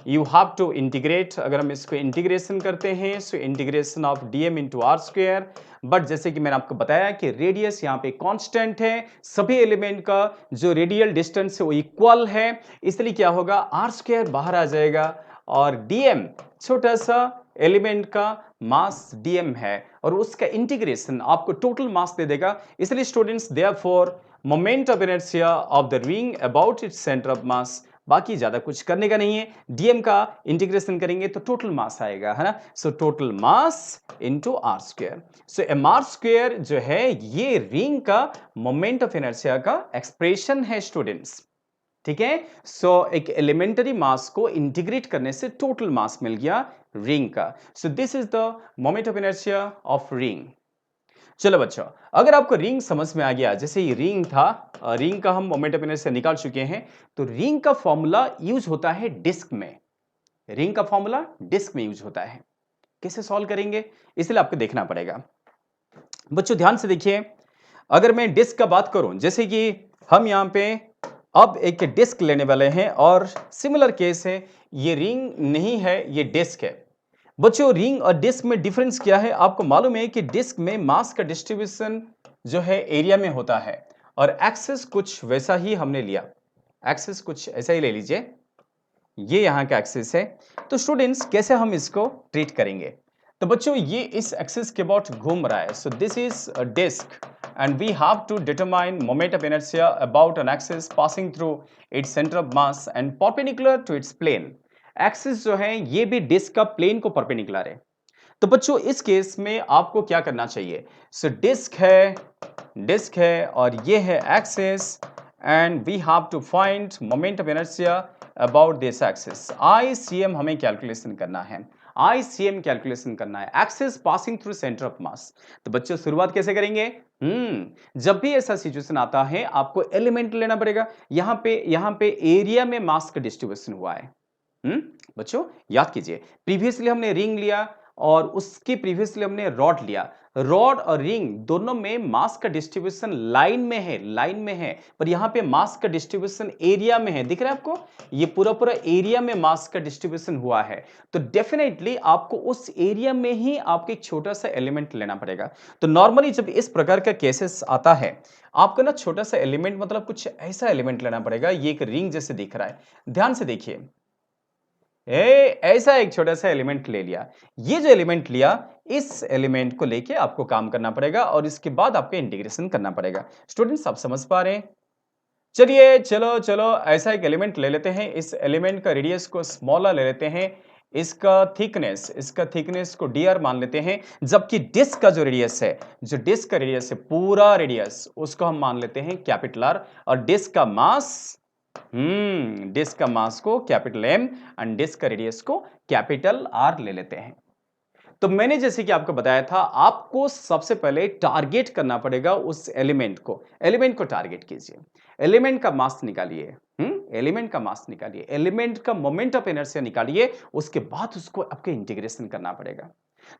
यू हैव टू इंटीग्रेट, अगर हम इसको इंटीग्रेशन करते हैं so integration of DM into R square. But जैसे कि मैंने आपको बताया कि रेडियस यहाँ पे कांस्टेंट है, सभी एलिमेंट का जो रेडियल डिस्टेंस है वो इक्वल है, इसलिए क्या होगा, आर स्क्वायर बाहर आ जाएगा और डीएम छोटा सा एलिमेंट का मास डीएम है और उसका इंटीग्रेशन आपको टोटल मास दे देगा। इसलिए students therefore moment of inertia of the ring about its centre of मास, बाकी ज्यादा कुछ करने का नहीं है, डीएम का इंटीग्रेशन करेंगे तो टोटल मास आएगा, है ना। So total mass into R square. So M R square जो है ये रिंग का मोमेंट ऑफ इनर्शिया का एक्सप्रेशन है स्टूडेंट्स, ठीक है। सो एक एलिमेंटरी मास को इंटीग्रेट करने से टोटल मास मिल गया रिंग का। सो this is the moment of inertia of ring. चलो बच्चों, अगर आपको रिंग समझ में आ गया, जैसे ये रिंग था, रिंग का हम मोमेंट ऑफ इनर्शिया निकाल चुके हैं, तो रिंग का फॉर्मूला यूज होता है डिस्क में, रिंग का फॉर्मूला डिस्क में यूज होता है। कैसे सॉल्व करेंगे, इसलिए आपको देखना पड़ेगा। बच्चों ध्यान से देखिए, अगर मैं डिस्क का बात करूं, जैसे कि हम यहां पे अब एक डिस्क लेने वाले हैं और सिमिलर केस है, ये रिंग नहीं है, ये डिस्क है। बच्चों रिंग और डिस्क में डिफरेंस क्या है, आपको मालूम है कि डिस्क में मास का डिस्ट्रीब्यूशन जो है एरिया में होता है और एक्सेस कुछ वैसा ही हमने लिया, एक्सेस कुछ ऐसा ही ले लीजिए, ये यहां का एक्सेस है। तो स्टूडेंट्स कैसे हम इसको ट्रीट करेंगे, तो बच्चों ये इस एक्सेस के अबाउट घूम रहा है, so this is a disc and we have to determine moment of inertia about an axis passing through its center of mass and perpendicular to its plane। Axis जो है ये भी डिस्क का plane को perpendicular है। तो बच्चों इस केस में आपको क्या करना चाहिए, सो डिस्क है और ये है axis and we have to find moment of inertia about this axis. ICM हमें कैलकुलेशन करना है, आईसीएम कैलकुलेशन करना है, axis passing through centre of mass. तो बच्चों शुरुआत कैसे करेंगे, जब भी ऐसा सिचुएशन आता है आपको एलिमेंट लेना पड़ेगा। यहां पे एरिया में मास का डिस्ट्रीब्यूशन हुआ है। बच्चों याद कीजिए, प्रीवियसली हमने रिंग लिया और उसके प्रीवियसली हमने रॉड लिया। रॉड और रिंग दोनों में मास का डिस्ट्रीब्यूशन लाइन में है, लाइन में है, पर यहां पे मास का डिस्ट्रीब्यूशन एरिया में है, दिख रहा है आपको, ये पूरा पूरा एरिया में मास का डिस्ट्रीब्यूशन हुआ है। तो डेफिनेटली आपको उस एरिया में ही आपको एक छोटा सा एलिमेंट लेना पड़ेगा। तो नॉर्मली जब इस प्रकार का केसेस आता है, आपको ना छोटा सा एलिमेंट मतलब कुछ ऐसा एलिमेंट लेना पड़ेगा, ये एक रिंग जैसे दिख रहा है, ध्यान से देखिए, ऐसा एक छोटा सा एलिमेंट ले लिया। ये जो एलिमेंट लिया, इस एलिमेंट को लेके आपको काम करना पड़ेगा और इसके बाद आपको इंटीग्रेशन करना पड़ेगा। स्टूडेंट्स आप समझ पा रहे हैं, चलिए चलो चलो ऐसा एक एलिमेंट ले लेते हैं, इस एलिमेंट का रेडियस को स्मॉलर ले लेते हैं, इसका थिकनेस को dr मान लेते हैं, जबकि डिस्क का जो रेडियस है, जो डिस्क का रेडियस है पूरा रेडियस, उसको हम मान लेते हैं कैपिटल R और डिस्क का मास को कैपिटल M एंड डिस्क का रेडियस को कैपिटल R ले लेते हैं। तो मैंने जैसे कि आपको बताया था, आपको सबसे पहले टारगेट करना पड़ेगा उस एलिमेंट को टारगेट कीजिए, एलिमेंट का मास निकालिए, एलिमेंट का मास निकालिए, एलिमेंट का मोमेंट ऑफ इनर्शिया निकालिए, उसके बाद उसको आपके इंटीग्रेशन करना पड़ेगा।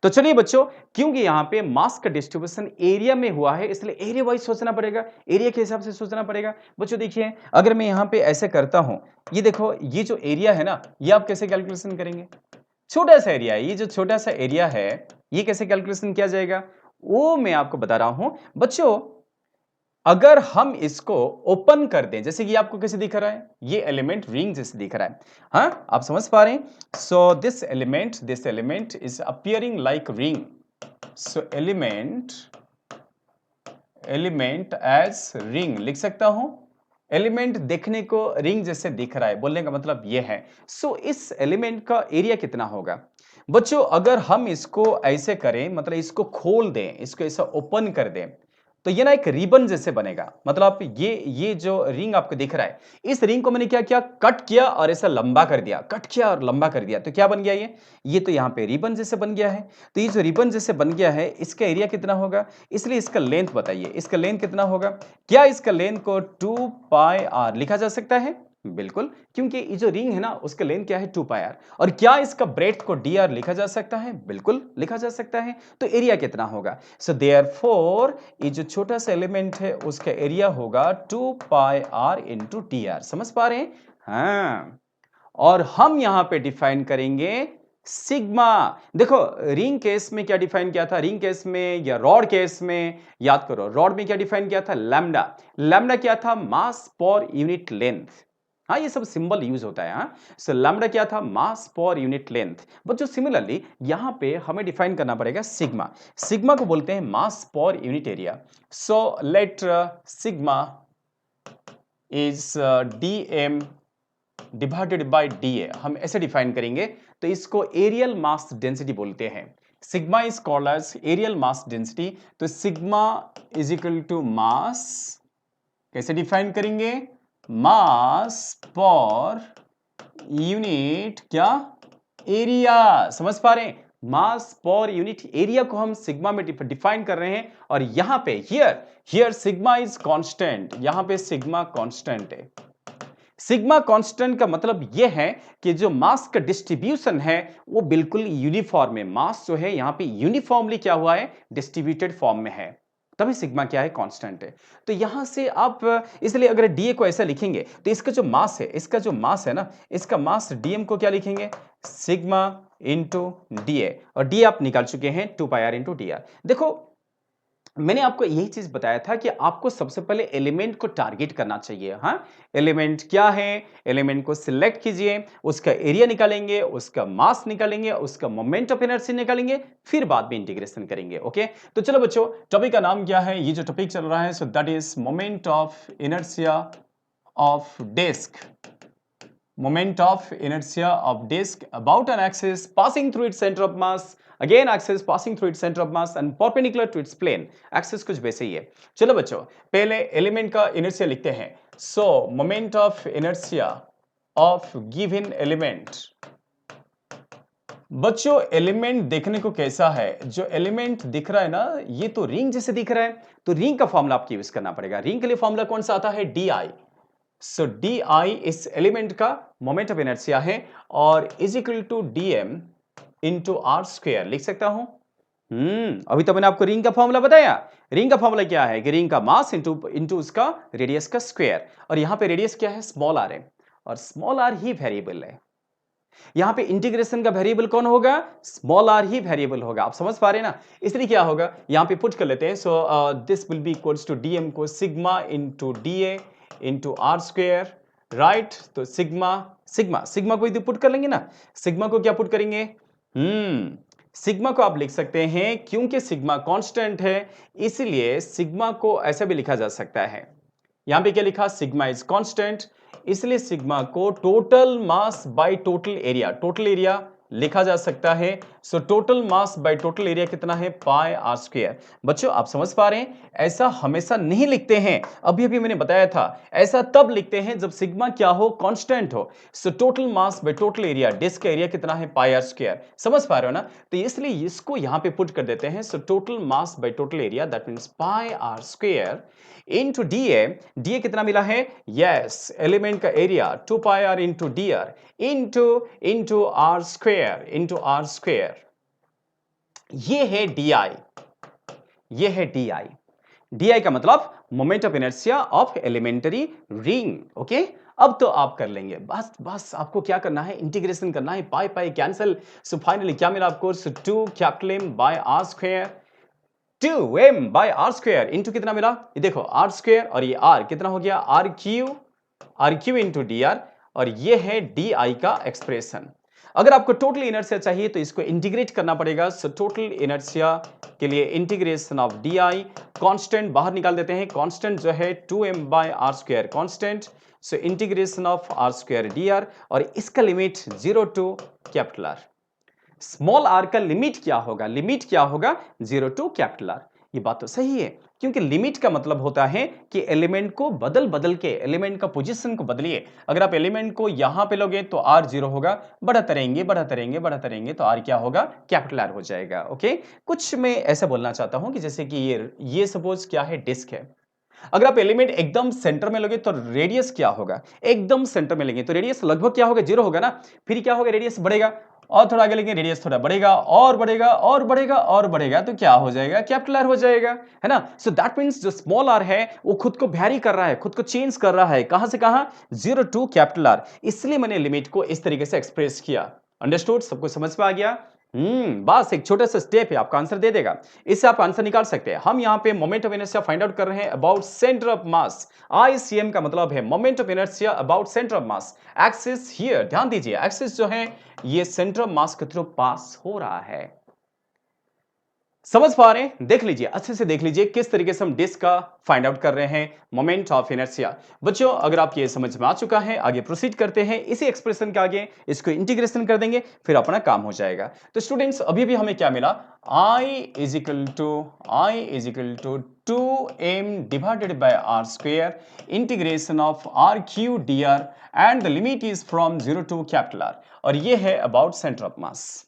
तो चलिए बच्चों, क्योंकि यहां पे मास का डिस्ट्रीब्यूशन एरिया में हुआ है, इसलिए एरिया वाइज सोचना पड़ेगा, एरिया के हिसाब से सोचना पड़ेगा। बच्चों देखिए, अगर मैं यहां पे ऐसे करता हूं, ये देखो, ये जो एरिया है ना, ये आप कैसे कैलकुलेशन करेंगे, छोटा सा एरिया है, ये जो छोटा सा एरिया है, ये कैसे कैलकुलेशन किया जाएगा, वो मैं आपको बता रहा हूं। बच्चों अगर हम इसको ओपन कर दें, जैसे कि आपको कैसे दिख रहा है, ये एलिमेंट रिंग जैसे दिख रहा है, हाँ आप समझ पा रहे हैं। So this element is appearing like ring, so element element as ring लिख सकता हूं। एलिमेंट देखने को रिंग जैसे दिख रहा है, बोलने का मतलब यह है। सो इस एलिमेंट का एरिया कितना होगा? बच्चों अगर हम इसको ऐसे करें, मतलब इसको खोल दें, इसको ऐसा ओपन कर दें, तो ये ना एक रिबन जैसे बनेगा। मतलब ये जो रिंग आपको दिख रहा है, इस रिंग को मैंने क्या किया, कट किया और ऐसा लंबा कर दिया, कट किया और लंबा कर दिया, तो क्या बन गया ये तो यहाँ पे रिबन जैसे बन गया है। तो ये जो रिबन जैसे बन गया है, इसका एरिया कितना होगा? इसलिए इसका लेंथ बताइए, इसका लेंथ कितना होगा? क्या इसका लेंथ को 2 पाई आर लिखा जा सकता है? बिल्कुल, क्योंकि ये जो रिंग है ना, उसका लेंथ क्या है? 2 पाई आर। और क्या इसका ब्रेड्थ को डी आर लिखा जा सकता है? बिल्कुल लिखा जा सकता है। तो एरिया कितना होगा? सो देयरफॉर ये जो छोटा सा एलिमेंट है उसका एरिया होगा 2 pi R into D are. समझ पा रहे हैं? हाँ। और हम यहां पे डिफाइन करेंगे सिग्मा। देखो रिंग केस में क्या डिफाइन किया था, रिंग केस में या रॉड केस में, याद करो रॉड में क्या डिफाइन किया था? लैम्डा। लैम्डा क्या था? मास पर यूनिट लेंथ। हाँ, ये सब सिंबल यूज होता है। हाँ, सो लैम्डा क्या था? मास पर यूनिट लेंथ। बट जो सिमिलरली यहां पे हमें डिफाइन करना पड़ेगा सिग्मा। सिग्मा को बोलते हैं mass per unit area. So let sigma is dm divided by dA, हम ऐसे डिफाइन करेंगे। तो इसको एरियल मास डेंसिटी बोलते हैं। Sigma is called as areal mass density. तो sigma is equal to mass, कैसे डिफाइन करेंगे? मास पर यूनिट क्या? एरिया। समझ पा रहे हैं? मास पर यूनिट एरिया को हम सिग्मा में डिफाइन कर रहे हैं। और यहां पे हियर सिग्मा इज कांस्टेंट, यहां पे सिग्मा कांस्टेंट है। सिग्मा कांस्टेंट का मतलब यह है कि जो मास का डिस्ट्रीब्यूशन है वो बिल्कुल यूनिफॉर्म है। मास जो है यहां पे यूनिफॉर्मली क्या हुआ है? डिस्ट्रीब्यूटेड फॉर्म में है, तभी सिग्मा क्या है? कांस्टेंट है। तो यहां से आप इसलिए अगर डीए को ऐसा लिखेंगे तो इसका जो मास है, इसका जो मास है ना, इसका मास डीएम को क्या लिखेंगे? Sigma into DA. और डी आप निकाल चुके हैं 2 pi R into D are. देखो मैंने आपको यही चीज बताया था कि आपको सबसे पहले एलिमेंट को टारगेट करना चाहिए। हाँ, एलिमेंट क्या है? एलिमेंट को सिलेक्ट कीजिए, उसका एरिया निकालेंगे, उसका मास निकालेंगे, उसका मोमेंट ऑफ इनर्शिया निकालेंगे, फिर बाद में इंटीग्रेशन करेंगे। ओके, तो चलो बच्चों, टॉपिक का नाम क्या है? ये जो टॉपिक चल रहा है, so that is moment of inertia of disc. Moment of inertia of disk about an axis passing through its center of mass, again axis passing through its center of mass and perpendicular to its plane. Axis कुछ वैसे ही है। चलो बच्चों, पहले element का inertia लिखते हैं। सो moment of inertia of given element. बच्चों एलिमेंट देखने को कैसा है? जो एलिमेंट दिख रहा है ना, ये तो रिंग जैसे दिख रहा है। तो रिंग का फॉर्मूला आपको यूज करना पड़ेगा। रिंग के लिए फॉर्मूला कौन सा आता है? D I. सो डी आई इस एलिमेंट का मोमेंट ऑफ इनर्शिया है और is equal to DM into are square लिख सकता हूं। अभी तो मैंने आपको रिंग का फॉर्मूला बताया। रिंग का फॉर्मूला क्या है? कि रिंग का मास इंटू उसका रेडियस का स्क्वायर। और यहां पे रेडियस क्या है? स्मॉल आर है, और स्मॉल आर ही वेरिएबल है। यहां पे इंटीग्रेशन का वेरिएबल कौन होगा? स्मॉल आर ही वेरिएबल होगा। आप समझ पा रहे हैं ना? इसलिए क्या होगा, यहां पे पुट कर लेते हैं। So this will be equals to DM को sigma into DA into are square, right? तो सिग्मा सिग्मा सिग्मा को इधर पुट कर लेंगे ना। सिग्मा को क्या पुट करेंगे? सिग्मा को आप लिख सकते हैं, क्योंकि सिग्मा कांस्टेंट है इसलिए सिग्मा को ऐसा भी लिखा जा सकता है। यहां पे क्या लिखा? सिग्मा इज कांस्टेंट, इसलिए सिग्मा को total mass by total area, total area लिखा जा सकता है। सो total mass by total area कितना है? Pi R square. बच्चों आप समझ पा रहे हैं? ऐसा हमेशा नहीं लिखते हैं। अभी अभी मैंने बताया था, ऐसा तब लिखते हैं जब सिग्मा क्या हो? कांस्टेंट हो। So total mass by total area, disc का एरिया कितना है? Pi R square. समझ पा रहे हो ना? तो इसलिए इसको यहां पे पुट कर देते हैं। So total mass by total area that means pi R square into DA. DA कितना मिला है? यस, एलिमेंट का area 2 pi R into D R into R square. ये है डी आई, ये है डी आई। डी आई का मतलब moment of inertia of elementary ring. Okay, अब तो आप कर लेंगे। बस बस आपको क्या करना है? इंटीग्रेशन करना है। पाई पाई कैंसिल। सो फाइनली क्या मिला आपको? So 2 capital M by R square, 2m by R square into कितना मिला? ये देखो आर स्क्वायर और ये आर कितना हो गया? R cube into D R. और ये है डी आई का एक्सप्रेशन। अगर आपको टोटल इनर्शिया चाहिए तो इसको इंटीग्रेट करना पड़ेगा। सो टोटल इनर्शिया के लिए integration of D I, constant बाहर निकाल देते हैं, कॉन्स्टेंट जो है 2m/r² constant. So integration of r² dr, और इसका limit 0 to capital R. Small R का लिमिट क्या होगा? लिमिट क्या होगा? 0 टू कैपिटल आर। ये बात तो सही है, क्योंकि लिमिट का मतलब होता है कि एलिमेंट को बदल बदल के एलिमेंट का पोजीशन को बदलिए। अगर आप एलिमेंट को यहां पे लोगे तो आर 0 होगा, बढ़ाते रहेंगे बढ़ाते रहेंगे बढ़ाते रहेंगे तो आर क्या होगा? कैपिटल आर हो जाएगा। ओके, कुछ मैं ऐसा बोलना चाहता हूं कि जैसे कि ये सपोज क्या है? डिस्क है। अगर आप एलिमेंट एकदम सेंटर में लोगे तो रेडियस क्या होगा? एकदम सेंटर में लेंगे तो रेडियस लगभग क्या होगा? 0 होगा ना। फिर क्या होगा? रेडियस बढ़ेगा, और थोड़ा आगे लेंगे रेडियस थोड़ा बढ़ेगा और बढ़ेगा और बढ़ेगा और बढ़ेगा, तो क्या हो जाएगा? कैपिटल आर हो जाएगा, है ना। सो दैट मींस जो स्मॉल आर है वो खुद को वैरी कर रहा है, खुद को चेंज कर रहा है। कहां से कहां? 0 टू कैपिटल आर। इसलिए मैंने लिमिट को इस तरीके से एक्सप्रेस किया। अंडरस्टूड? सबको समझ में आ गया? बस एक छोटा सा स्टेप है, आपका आंसर दे देगा। इससे आप आंसर निकाल सकते हैं। हम यहां पे moment of inertia find out कर रहे हैं about centre of mass. ICM का मतलब है moment of inertia about centre of mass. Axis here, ध्यान दीजिए, एक्सिस जो है ये सेंटर ऑफ मास के थ्रू पास हो रहा है। समझ पा रहे हैं? देख लीजिए, अच्छे से देख लीजिए किस तरीके से हम डिस्क का फाइंड आउट कर रहे हैं, मोमेंट ऑफ इनर्शिया। बच्चों, अगर आप ये समझ में आ चुका है, आगे प्रोसीड करते हैं। इसी एक्सप्रेशन के आगे इसको इंटीग्रेशन कर देंगे, फिर अपना काम हो जाएगा। तो स्टूडेंट्स, अभी भी हमें क्या मिला? I is equal to 2m divided by r square integration of r cube dr, and the limit is from 0 to capital R, और ये है अबाउट सेंटर ऑफ मास।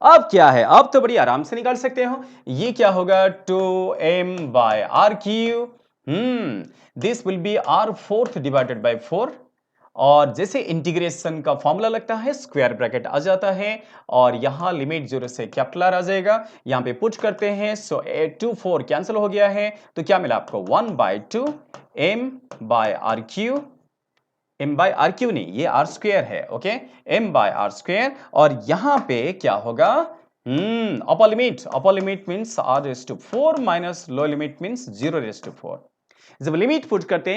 अब क्या है? अब तो बड़ी आराम से निकाल सकते हो। ये क्या होगा? 2m/r³। This will B r⁴ divided by 4, और जैसे इंटीग्रेशन का फॉर्मूला लगता है स्क्वायर ब्रैकेट आ जाता है, और यहां लिमिट 0 से कैपिटल आर आ जाएगा। यहां पे पुट करते हैं, सो 2 4 कैंसिल हो गया है, तो क्या मिला आपको? 1/2 m/r³। m by are cube नहीं, ये आर स्क्वेयर है। Okay, m by R square, और यहां पे क्या होगा? Upper limit means r⁴ minus lower limit means 0⁴। जब लिमिट पुट करते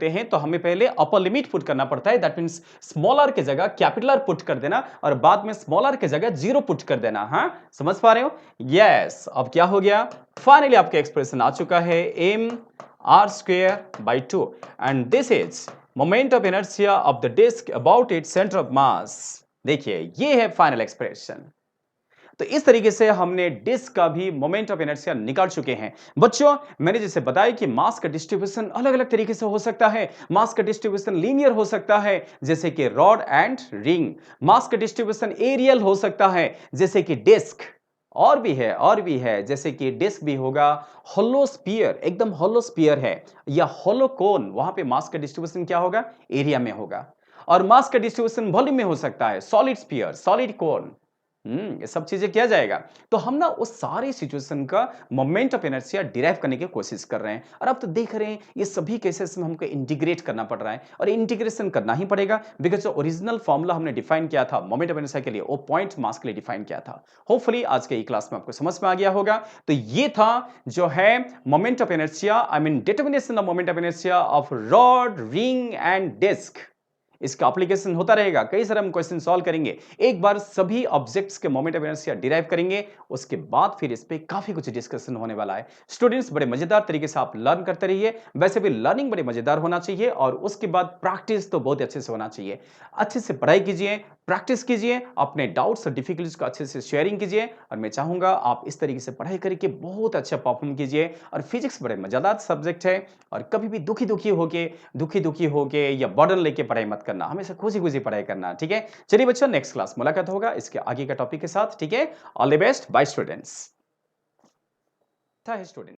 हैं तो हमें पहले अपर लिमिट पुट करना पड़ता है। दैट मींस स्मॉल आर के जगह कैपिटल आर पुट कर देना, और बाद में स्मॉल आर के जगह 0 पुट कर देना। हाँ, समझ पा रहे हो? यस। अब क्या हो गया? फाइनली आपका एक्सप्रेशन आ चुका है, m/r²/2, and this is moment of inertia of the disc about its centre of mass. देखिए, ये है फाइनल एक्सप्रेशन। तो इस तरीके से हमने डिस्क का भी मोमेंट ऑफ इनर्शिया निकाल चुके हैं। बच्चों, मैंने जैसे बताया कि मास का डिस्ट्रीब्यूशन अलग अलग तरीके से हो सकता है। मास का डिस्ट्रीब्यूशन लीनियर हो सकता है, जैसे कि रॉड एंड रिंग। मास का डिस्ट्रीब्यूशन एरियल हो सकता है, जैसे कि डिस्क। और भी है, जैसे कि डिस्क भी होगा। होलो स्फीयर, एकदम होलो स्फीयर है, या होलो कोन, वहां पे मास का डिस्ट्रीब्यूशन क्या होगा? एरिया में होगा। और मास का डिस्ट्रीब्यूशन वॉल्यूम में हो सकता है, सॉलिड स्फीयर, सॉलिड कोन। ये सब चीजें किया जाएगा। तो हम ना उस सारे सिचुएशन का मोमेंट ऑफ इनर्शिया डिराइव करने की कोशिश कर रहे हैं, और अब तो देख रहे हैं ये सभी केसेस में हमको इंटीग्रेट करना पड़ रहा है, और इंटीग्रेशन करना ही पड़ेगा, बिकॉज जो ओरिजिनल फॉर्मूला हमने डिफाइन किया था मोमेंट ऑफ इनर्शिया के लिए, वो पॉइंट मास के लिए डिफाइन किया था। होपफुली आज के ई क्लास में आपको समझ में आ गया होगा। तो ये था जो है moment of inertia, I mean determination of moment of inertia of rod, ring and disc. इसका एप्लीकेशन होता रहेगा, कई सारे हम क्वेश्चन सॉल्व करेंगे। एक बार सभी ऑब्जेक्ट्स के मोमेंट ऑफ इनर्शिया डिराइव करेंगे, उसके बाद फिर इस पे काफी कुछ डिस्कशन होने वाला है। स्टूडेंट्स, बड़े मजेदार तरीके से आप लर्न करते रहिए। वैसे भी लर्निंग बड़े मजेदार होना चाहिए, और उसके बाद प्रैक्टिस तो बहुत अच्छे से होना चाहिए। अच्छे से पढ़ाई कीजिए, प्रैक्टिस कीजिए, अपने डाउट्स और डिफिकल्टीज को अच्छे से शेयरिंग कीजिए, और मैं चाहूंगा आप इस तरीके से पढ़ाई करके बहुत अच्छा परफॉर्म कीजिए। और फिजिक्स बड़े मजेदार सब्जेक्ट है, और कभी भी दुखी दुखी होके या बर्डन लेके पढ़ाई मत करना, हमेशा खुशी खुशी पढ़ाई करना। ठीक है? चलिए बच्चों, नेक्स्ट क्लास मुलाकात होगा इसके आगे का टॉपिक के साथ। ठीक है? All the best, bye students. था स्टूडेंट।